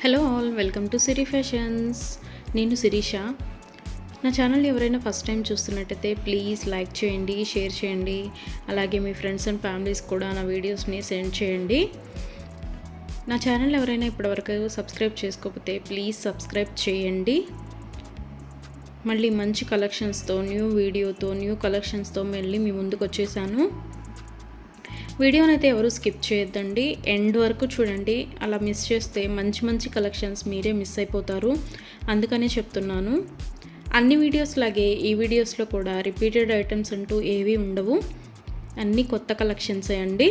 Hello all, welcome to Siri fashions. నేను శిరీష. నా channel ఎవరైనా ఫస్ట్ టైం చూస్తున్నట్టయితే ప్లీజ్ లైక్ చేయండి, షేర్ చేయండి. అలాగే మీ ఫ్రెండ్స్ అండ్ ఫ్యామిలీస్ కూడా నా వీడియోస్ని సెండ్ చేయండి. నా ఛానల్ ఎవరైనా ఇప్పటివరకు సబ్స్క్రైబ్ చేసుకోకపోతే ప్లీజ్ సబ్స్క్రైబ్ చేయండి. మళ్ళీ మంచి కలెక్షన్స్తో, న్యూ వీడియోతో, న్యూ కలెక్షన్స్తో మళ్ళీ మీ ముందుకు వచ్చేసాను. వీడియోని అయితే ఎవరు స్కిప్ చేయొద్దండి, ఎండ్ వరకు చూడండి. అలా మిస్ చేస్తే మంచి మంచి కలెక్షన్స్ మీరే మిస్ అయిపోతారు. అందుకనే చెప్తున్నాను. అన్ని వీడియోస్ లాగే ఈ వీడియోస్లో కూడా రిపీటెడ్ ఐటమ్స్ అంటూ ఏవీ ఉండవు. అన్నీ కొత్త కలెక్షన్సే అండి.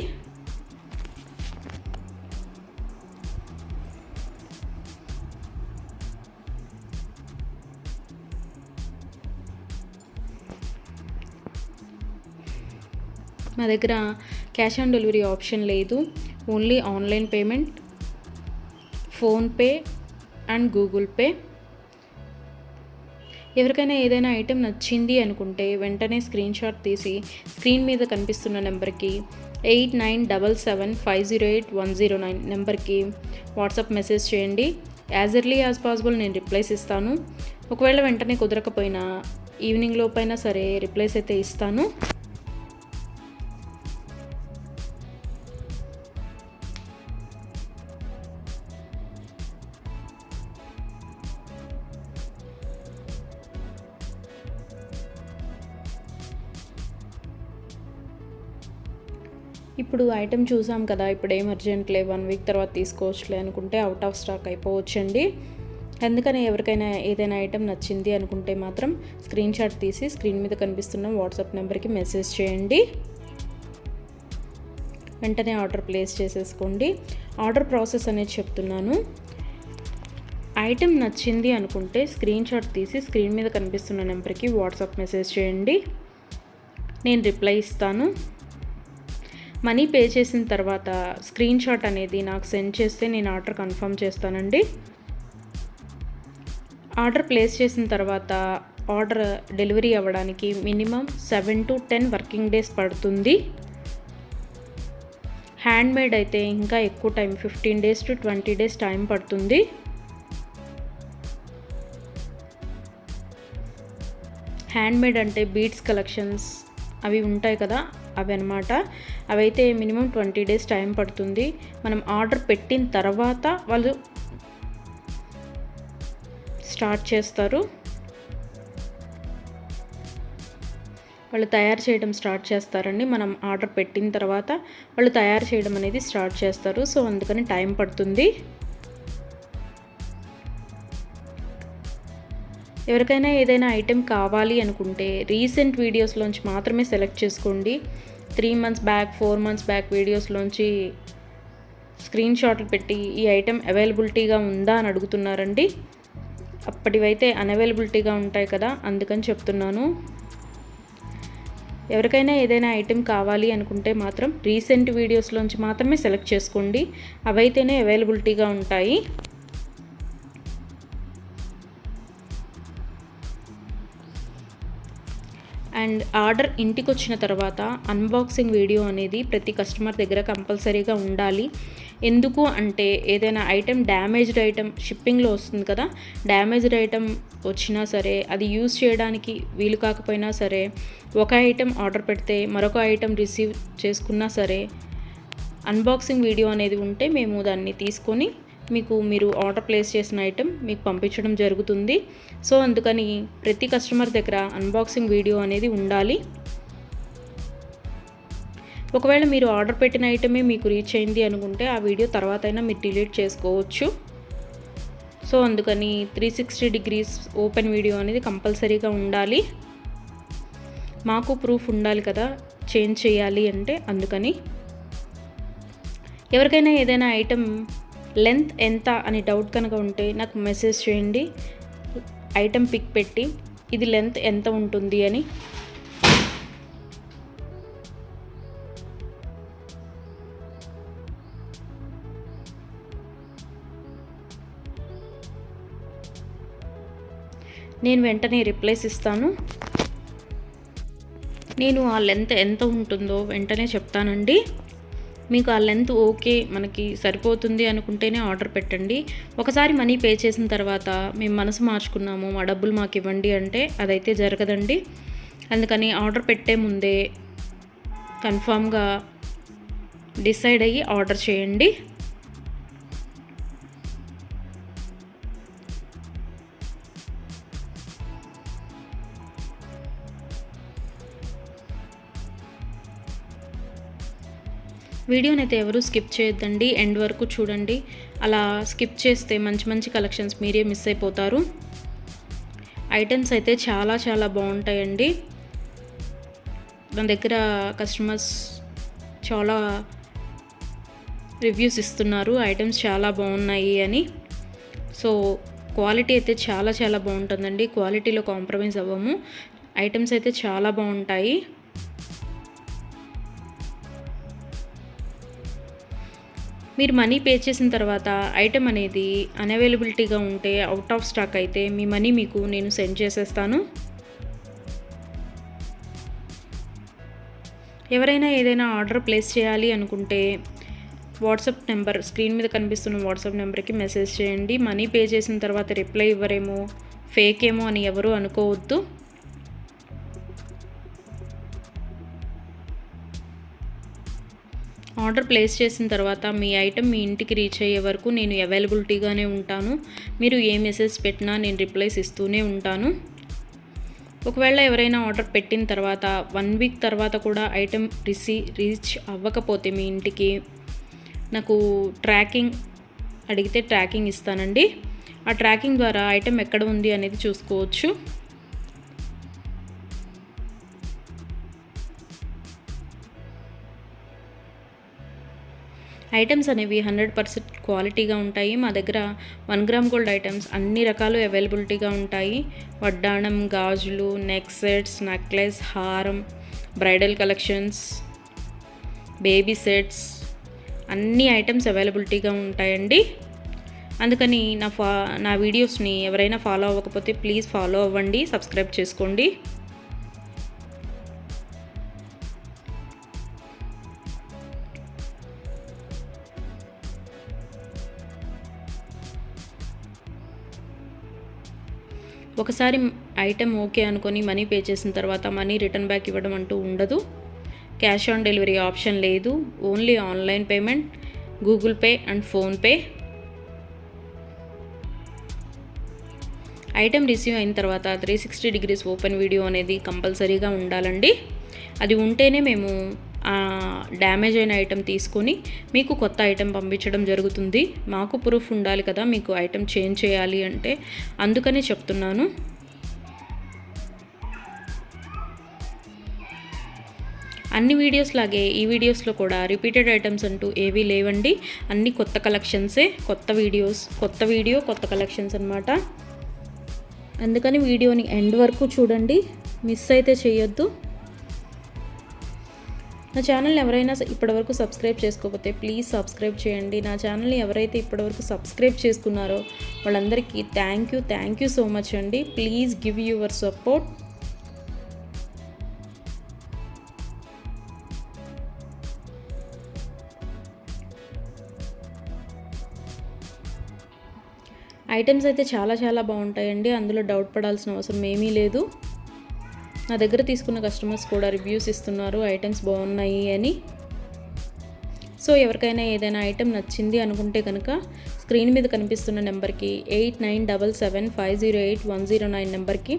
మా దగ్గర క్యాష్ ఆన్ డెలివరీ ఆప్షన్ లేదు. Only online payment, PhonePe and Google pay. ఎవరికైనా ఏదైనా ఐటెం నచ్చింది అనుకుంటే వెంటనే స్క్రీన్ షాట్ తీసి స్క్రీన్ మీద కనిపిస్తున్న నెంబర్కి 8977508109 నెంబర్కి వాట్సాప్ మెసేజ్ చేయండి. యాజ్ ఎర్లీ యాజ్ పాసిబుల్ నేను రిప్లైస్ ఇస్తాను. ఒకవేళ వెంటనే కుదరకపోయినా ఈవినింగ్ లోపైనా సరే రిప్లైస్ అయితే ఇస్తాను. ఇప్పుడు ఐటెం చూసాం కదా, ఇప్పుడు ఏం అర్జెంట్లే, 1 వీక్ తర్వాత తీసుకోవచ్చులే అనుకుంటే అవుట్ ఆఫ్ స్టాక్ అయిపోవచ్చండి. అందుకని ఎవరికైనా ఏదైనా ఐటెం నచ్చింది అనుకుంటే మాత్రం స్క్రీన్ షాట్ తీసి స్క్రీన్ మీద కనిపిస్తున్న వాట్సాప్ నెంబర్కి మెసేజ్ చేయండి. వెంటనే ఆర్డర్ ప్లేస్ చేసేసుకోండి. ఆర్డర్ ప్రాసెస్ అనేది చెప్తున్నాను. ఐటెం నచ్చింది అనుకుంటే స్క్రీన్ షాట్ తీసి స్క్రీన్ మీద కనిపిస్తున్న నెంబర్కి వాట్సాప్ మెసేజ్ చేయండి. నేను రిప్లై ఇస్తాను. మనీ పే చేసిన తర్వాత స్క్రీన్ షాట్ అనేది నాకు సెండ్ చేస్తే నేను ఆర్డర్ కన్ఫర్మ్ చేస్తానండి. ఆర్డర్ ప్లేస్ చేసిన తర్వాత ఆర్డర్ డెలివరీ అవ్వడానికి మినిమం 7 to 10 వర్కింగ్ డేస్ పడుతుంది. హ్యాండ్మేడ్ అయితే ఇంకా ఎక్కువ time, 15 days to 20 days time పడుతుంది. హ్యాండ్మేడ్ అంటే బీడ్స్ కలెక్షన్స్ అవి ఉంటాయి కదా, అవి అనమాట. అవైతే మినిమం 20 days టైం పడుతుంది. మనం ఆర్డర్ పెట్టిన తర్వాత వాళ్ళు స్టార్ట్ చేస్తారు. వాళ్ళు తయారు చేయడం స్టార్ట్ చేస్తారండి. మనం ఆర్డర్ పెట్టిన తర్వాత వాళ్ళు తయారు చేయడం అనేది స్టార్ట్ చేస్తారు. సో అందుకని టైం పడుతుంది. ఎవరికైనా ఏదైనా ఐటెం కావాలి అనుకుంటే రీసెంట్ వీడియోస్లోంచి మాత్రమే సెలెక్ట్ చేసుకోండి. 3 months బ్యాక్, 4 months బ్యాక్ వీడియోస్లోంచి స్క్రీన్ షాట్లు పెట్టి ఈ ఐటెం అవైలబిలిటీగా ఉందా అని అడుగుతున్నారండి. అప్పటివైతే అన్అవైలబిలిటీగా ఉంటాయి కదా, అందుకని చెప్తున్నాను. ఎవరికైనా ఏదైనా ఐటెం కావాలి అనుకుంటే మాత్రం రీసెంట్ వీడియోస్లోంచి మాత్రమే సెలెక్ట్ చేసుకోండి. అవైతేనే అవైలబిలిటీగా ఉంటాయి. అండ్ ఆర్డర్ ఇంటికి వచ్చిన తర్వాత అన్బాక్సింగ్ వీడియో అనేది ప్రతి కస్టమర్ దగ్గర కంపల్సరీగా ఉండాలి. ఎందుకు అంటే ఏదైనా ఐటెం డ్యామేజ్డ్ ఐటెం షిప్పింగ్లో వస్తుంది కదా, డ్యామేజ్డ్ ఐటెం వచ్చినా సరే, అది యూజ్ చేయడానికి వీలు కాకపోయినా సరే, ఒక ఐటెం ఆర్డర్ పెడితే మరొక ఐటెం రిసీవ్ చేసుకున్నా సరే, అన్బాక్సింగ్ వీడియో అనేది ఉంటే మేము దాన్ని తీసుకొని మీరు ఆర్డర్ ప్లేస్ చేసిన ఐటెం మీకు పంపించడం జరుగుతుంది. సో అందుకని ప్రతి కస్టమర్ దగ్గర అన్బాక్సింగ్ వీడియో అనేది ఉండాలి. ఒకవేళ మీరు ఆర్డర్ పెట్టిన ఐటమే మీకు రీచ్ అయింది అనుకుంటే ఆ వీడియో తర్వాత అయినా మీరు డిలీట్ చేసుకోవచ్చు. సో అందుకని 360 degrees ఓపెన్ వీడియో అనేది కంపల్సరీగా ఉండాలి. మాకు ప్రూఫ్ ఉండాలి కదా చేంజ్ చేయాలి అంటే. అందుకని ఎవరికైనా ఏదైనా ఐటెం లెంత్ ఎంత అని డౌట్ కనుక ఉంటే నాకు మెసేజ్ చేయండి. ఐటెం పిక్ పెట్టి ఇది లెంత్ ఎంత ఉంటుంది అని. నేను వెంటనే రిప్లైస్ ఇస్తాను. నేను ఆ లెంత్ ఎంత ఉంటుందో వెంటనే చెప్తానండి. మీకు ఆ లెంత్ ఓకే, మనకి సరిపోతుంది అనుకుంటేనే ఆర్డర్ పెట్టండి. ఒకసారి మనీ పే చేసిన తర్వాత మేము మనసు మార్చుకున్నాము, మా డబ్బులు మాకు ఇవ్వండి అంటే అదైతే జరగదండి. అందుకని ఆర్డర్ పెట్టే ముందే కన్ఫామ్గా డిసైడ్ అయ్యి ఆర్డర్ చేయండి. వీడియోని అయితే ఎవరు స్కిప్ చేయొద్దండి, ఎండ్ వరకు చూడండి. అలా స్కిప్ చేస్తే మంచి మంచి కలెక్షన్స్ మీరే మిస్ అయిపోతారు. ఐటమ్స్ అయితే చాలా చాలా బాగుంటాయండి. మన దగ్గర కస్టమర్స్ చాలా రివ్యూస్ ఇస్తున్నారు, ఐటమ్స్ చాలా బాగున్నాయి అని. సో క్వాలిటీ అయితే చాలా చాలా బాగుంటుందండి, క్వాలిటీలో కాంప్రమైజ్ అవ్వము. ఐటమ్స్ అయితే చాలా బాగుంటాయి. మీరు మనీ పే చేసిన తర్వాత ఐటెం అనేది అన్అవైలబిలిటీగా ఉంటే, అవుట్ ఆఫ్ స్టాక్ అయితే మీ మనీ మీకు నేను సెండ్ చేసేస్తాను. ఎవరైనా ఏదైనా ఆర్డర్ ప్లేస్ చేయాలి అనుకుంటే వాట్సాప్ నెంబర్, స్క్రీన్ మీద కనిపిస్తున్న వాట్సాప్ నెంబర్కి మెసేజ్ చేయండి. మనీ పే చేసిన తర్వాత రిప్లై ఇవ్వరేమో, ఫేక్ ఏమో అని ఎవరు అనుకోవద్దు. ఆర్డర్ ప్లేస్ చేసిన తర్వాత మీ ఐటెం మీ ఇంటికి రీచ్ అయ్యే వరకు నేను అవైలబిలిటీగానే ఉంటాను. మీరు ఏ మెసేజ్ పెట్టినా నేను రిప్లైస్ ఇస్తూనే ఉంటాను. ఒకవేళ ఎవరైనా ఆర్డర్ పెట్టిన తర్వాత 1 వీక్ తర్వాత కూడా ఐటెం రీచ్ అవ్వకపోతే మీ ఇంటికి నాకు ట్రాకింగ్ అడిగితే ట్రాకింగ్ ఇస్తానండి. ఆ ట్రాకింగ్ ద్వారా ఐటెం ఎక్కడ ఉంది అనేది చూసుకోవచ్చు. ఐటమ్స్ అనేవి 100% క్వాలిటీగా ఉంటాయి. మా దగ్గర 1 గ్రామ్ గోల్డ్ ఐటమ్స్ అన్ని రకాలు అవైలబిలిటీగా ఉంటాయి. వడ్డాణం, గాజులు, నెక్ సెట్స్, నెక్లెస్, హారం, బ్రైడల్ కలెక్షన్స్, బేబీ సెట్స్, అన్ని ఐటమ్స్ అవైలబిలిటీగా ఉంటాయండి. అందుకని నా వీడియోస్ని ఎవరైనా ఫాలో అవ్వకపోతే ప్లీజ్ ఫాలో అవ్వండి, సబ్స్క్రైబ్ చేసుకోండి. ఒకసారి ఐటెం ఓకే అనుకొని మనీ పే చేసిన తర్వాత మనీ రిటర్న్ బ్యాక్ ఇవ్వడం అంటూ ఉండదు. క్యాష్ ఆన్ డెలివరీ ఆప్షన్ లేదు. Only online payment, Google pay and PhonePe. Item receive అయిన తర్వాత 360 డిగ్రీస్ ఓపెన్ వీడియో అనేది కంపల్సరీగా ఉండాలండి. అది ఉంటేనే మేము డ్యామేజ్ అయిన ఐటెం తీసుకొని మీకు కొత్త ఐటెం పంపించడం జరుగుతుంది. మాకు ప్రూఫ్ ఉండాలి కదా మీకు ఐటెం చేంజ్ చేయాలి అంటే, అందుకనే చెప్తున్నాను. అన్ని వీడియోస్ లాగే ఈ వీడియోస్లో కూడా రిపీటెడ్ ఐటమ్స్ అంటూ ఏవీ లేవండి. అన్ని కొత్త కలెక్షన్సే, కొత్త వీడియో కొత్త కలెక్షన్స్ అన్నమాట. అందుకని వీడియోని ఎండ్ వరకు చూడండి, మిస్ అయితే చేయొద్దు. నా ఛానల్ని ఎవరైనా ఇప్పటివరకు సబ్స్క్రైబ్ చేసుకోకపోతే ప్లీజ్ సబ్స్క్రైబ్ చేయండి. నా ఛానల్ని ఎవరైతే ఇప్పటివరకు సబ్స్క్రైబ్ చేసుకున్నారో వాళ్ళందరికీ థ్యాంక్ యూ సో మచ్ అండి. Please give your support. Items అయితే చాలా చాలా బాగుంటాయండి, అందులో డౌట్ పడాల్సిన అవసరం ఏమీ లేదు. నా దగ్గర తీసుకున్న కస్టమర్స్ కూడా రివ్యూస్ ఇస్తున్నారు ఐటమ్స్ బాగున్నాయి అని. సో ఎవరికైనా ఏదైనా ఐటెం నచ్చింది అనుకుంటే కనుక స్క్రీన్ మీద కనిపిస్తున్న నెంబర్కి 8977508109 నెంబర్కి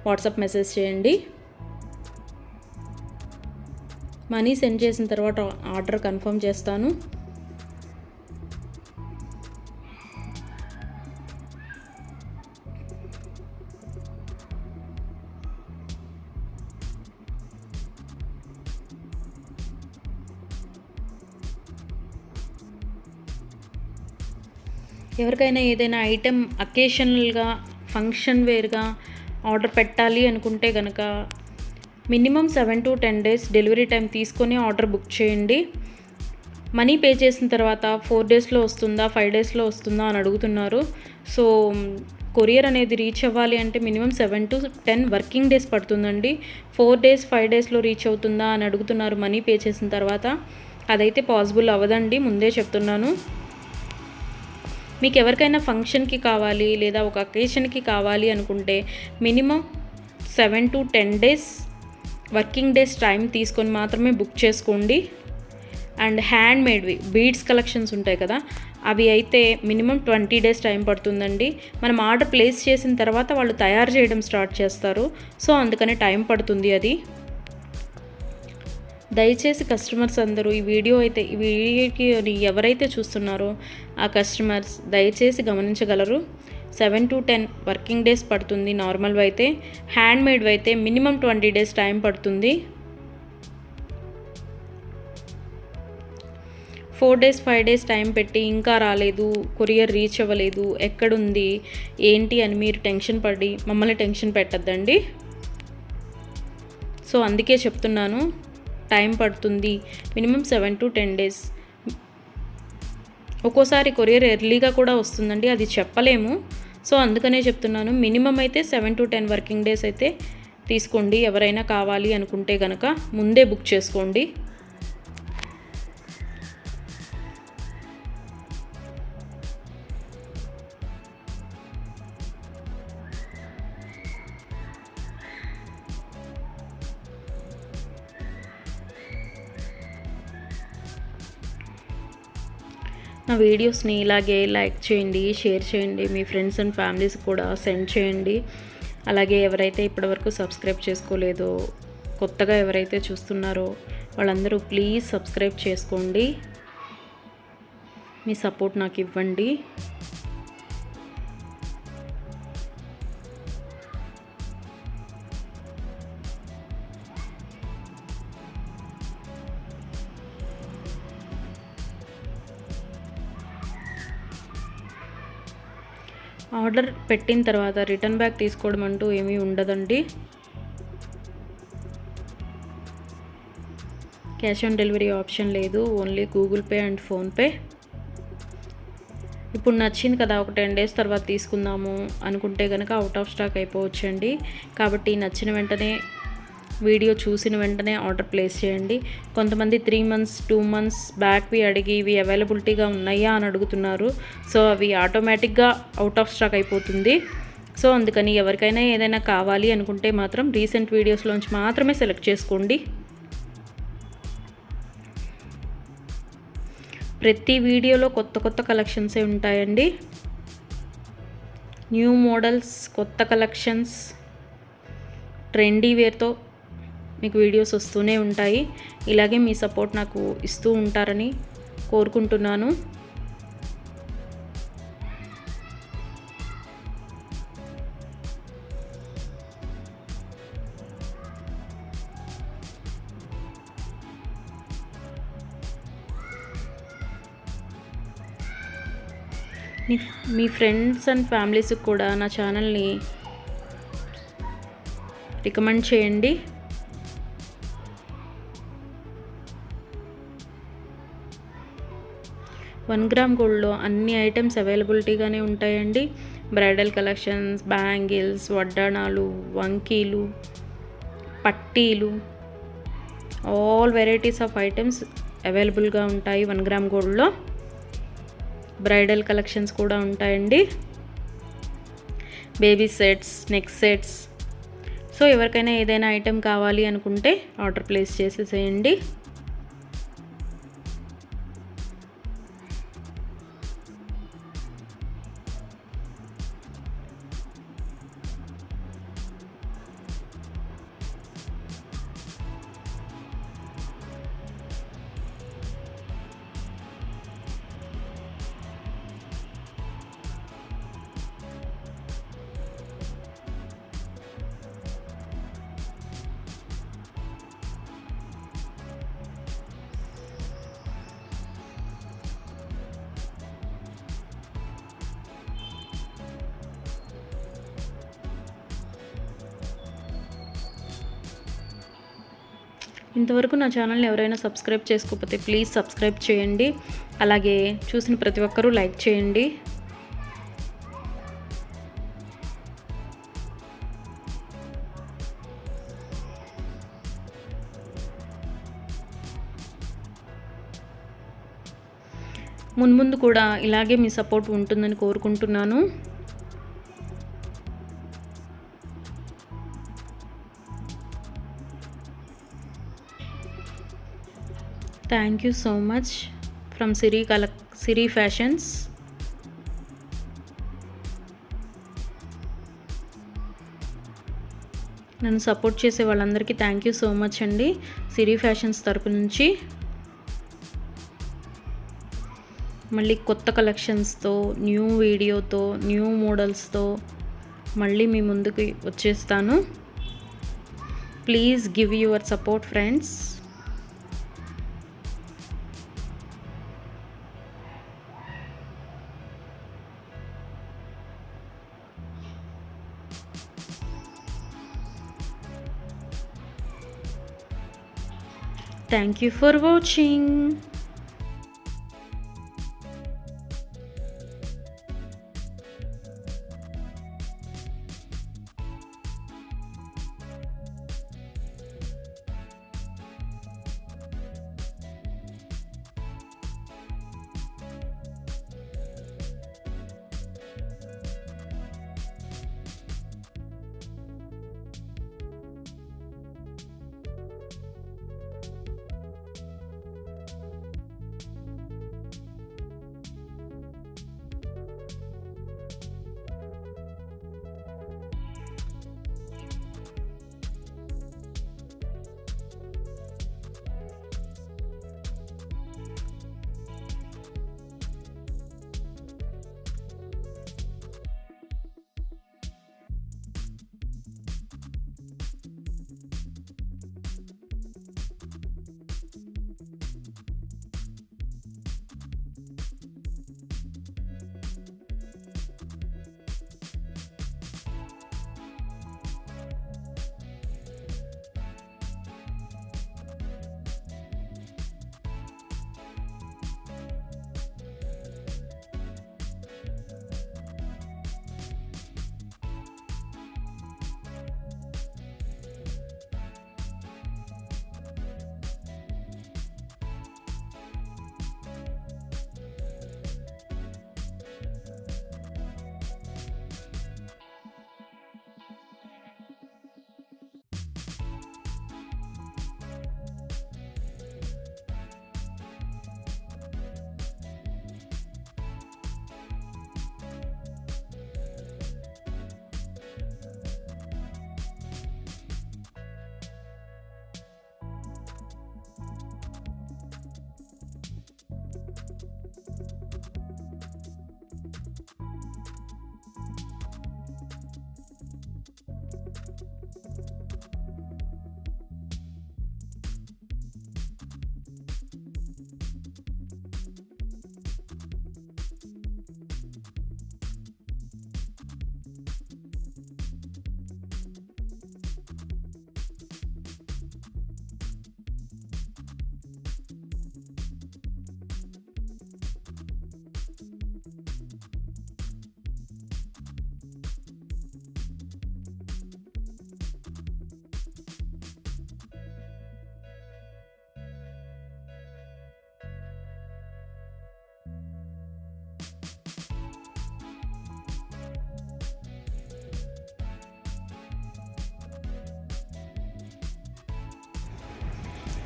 వాట్సాప్ మెసేజ్ చేయండి. మనీ సెండ్ చేసిన తర్వాత ఆర్డర్ కన్ఫర్మ్ చేస్తాను. ఎవరికైనా ఏదైనా ఐటెం అకేషనల్గా, ఫంక్షన్ వేర్గా ఆర్డర్ పెట్టాలి అనుకుంటే కనుక minimum 7 to 10 days delivery time తీసుకొని ఆర్డర్ బుక్ చేయండి. మనీ పే చేసిన తర్వాత 4 daysలో వస్తుందా, 5 daysలో వస్తుందా అని అడుగుతున్నారు. సో కొరియర్ అనేది రీచ్ అవ్వాలి అంటే మినిమం 7 to 10 వర్కింగ్ డేస్ పడుతుందండి. 4 days 5 daysలో రీచ్ అవుతుందా అని అడుగుతున్నారు మనీ పే చేసిన తర్వాత. అదైతే పాసిబుల్ అవ్వదండి, ముందే చెప్తున్నాను. మీకు ఎవరికైనా ఫంక్షన్కి కావాలి లేదా ఒక అకేషన్కి కావాలి అనుకుంటే minimum 7 to 10 days working days time తీసుకొని మాత్రమే బుక్ చేసుకోండి. అండ్ హ్యాండ్ మేడ్వి బీడ్స్ కలెక్షన్స్ ఉంటాయి కదా, అవి అయితే మినిమం 20 డేస్ టైం పడుతుందండి. మనం ఆర్డర్ ప్లేస్ చేసిన తర్వాత వాళ్ళు తయారు చేయడం స్టార్ట్ చేస్తారు, సో అందుకని టైం పడుతుంది అది. దయచేసి కస్టమర్స్ అందరూ ఈ వీడియోకి ఎవరైతే చూస్తున్నారో ఆ కస్టమర్స్ దయచేసి గమనించగలరు. 7 to 10 వర్కింగ్ డేస్ పడుతుంది నార్మల్వి అయితే. హ్యాండ్ మేడ్వి అయితే మినిమం 20 డేస్ టైం పడుతుంది. 4 డేస్ 5 డేస్ టైం పెట్టి ఇంకా రాలేదు, కొరియర్ రీచ్ అవ్వలేదు, ఎక్కడుంది ఏంటి అని మీరు టెన్షన్ పడి మమ్మల్ని టెన్షన్ పెట్టద్దండి. సో అందుకే చెప్తున్నాను, టైం పడుతుంది మినిమం 7 to 10 డేస్. ఒక్కోసారి కొరియర్ ఎర్లీగా కూడా వస్తుందండి, అది చెప్పలేము. సో అందుకనే చెప్తున్నాను, మినిమం అయితే 7 to 10 వర్కింగ్ డేస్ అయితే తీసుకోండి. ఎవరైనా కావాలి అనుకుంటే కనుక ముందే బుక్ చేసుకోండి. నా వీడియోస్ని ఇలాగే లైక్ చేయండి, షేర్ చేయండి, మీ ఫ్రెండ్స్ అండ్ ఫ్యామిలీస్ కూడా సెండ్ చేయండి. అలాగే ఎవరైతే ఇప్పటివరకు సబ్స్క్రైబ్ చేసుకోలేదో, కొత్తగా ఎవరైతే చూస్తున్నారో వాళ్ళందరూ ప్లీజ్ సబ్స్క్రైబ్ చేసుకోండి. మీ సపోర్ట్ నాకు ఇవ్వండి. ఆర్డర్ పెట్టిన తర్వాత రిటర్న్ బ్యాక్ తీసుకోవడం అంటూ ఏమీ ఉండదండి. క్యాష్ ఆన్ డెలివరీ ఆప్షన్ లేదు, only Google pay and PhonePe. ఇప్పుడు నచ్చింది కదా, ఒక 10 డేస్ తర్వాత తీసుకుందాము అనుకుంటే కనుక అవుట్ ఆఫ్ స్టాక్ అయిపోవచ్చండి. కాబట్టి నచ్చిన వెంటనే, వీడియో చూసిన వెంటనే ఆర్డర్ ప్లేస్ చేయండి. కొంతమంది 3 months 2 months బ్యాక్వి అడిగి ఇవి అవైలబిలిటీగా ఉన్నాయా అని అడుగుతున్నారు. సో అవి ఆటోమేటిక్గా అవుట్ ఆఫ్ స్టాక్ అయిపోతుంది. సో అందుకని ఎవరికైనా ఏదైనా కావాలి అనుకుంటే మాత్రం రీసెంట్ వీడియోస్లోంచి మాత్రమే సెలెక్ట్ చేసుకోండి. ప్రతి వీడియోలో కొత్త కొత్త కలెక్షన్సే ఉంటాయండి. న్యూ మోడల్స్, కొత్త కలెక్షన్స్, ట్రెండీ వేర్తో మీకు వీడియోస్ వస్తూనే ఉంటాయి. ఇలాగే మీ సపోర్ట్ నాకు ఇస్తూ ఉంటారని కోరుకుంటున్నాను. మీ ఫ్రెండ్స్ అండ్ ఫ్యామిలీస్కి కూడా నా ఛానల్ని రికమెండ్ చేయండి. వన్ గ్రామ్ గోల్డ్లో అన్ని ఐటమ్స్ అవైలబిలిటీగానే ఉంటాయండి. బ్రైడల్ కలెక్షన్స్, బ్యాంగిల్స్, వడ్డాణాలు, వంకీలు, పట్టీలు, ఆల్ వెరైటీస్ ఆఫ్ ఐటమ్స్ అవైలబుల్గా ఉంటాయి 1 గ్రామ్ గోల్డ్లో. బ్రైడల్ కలెక్షన్స్ కూడా ఉంటాయండి. Baby sets, neck sets. So ఎవరికైనా ఏదైనా ఐటెం కావాలి అనుకుంటే ఆర్డర్ ప్లేస్ చేసేసేయండి. ఇంతవరకు నా ఛానల్ని ఎవరైనా సబ్స్క్రైబ్ చేసుకోకపోతే ప్లీజ్ సబ్స్క్రైబ్ చేయండి. అలాగే చూసిన ప్రతి ఒక్కరూ లైక్ చేయండి. మున్ముందు కూడా ఇలాగే మీ సపోర్ట్ ఉంటుందని కోరుకుంటున్నాను. Thank you so much from Siri fashions. నన్ను సపోర్ట్ చేసే వాళ్ళందరికీ థ్యాంక్ యూ సో మచ్ అండి సిరి ఫ్యాషన్స్ తరపు నుంచి. మళ్ళీ కొత్త కలెక్షన్స్తో, న్యూ వీడియోతో, న్యూ మోడల్స్తో మళ్ళీ మీ ముందుకు వచ్చేస్తాను. Please give your support friends. Thank you for watching.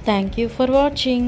Thank you for watching.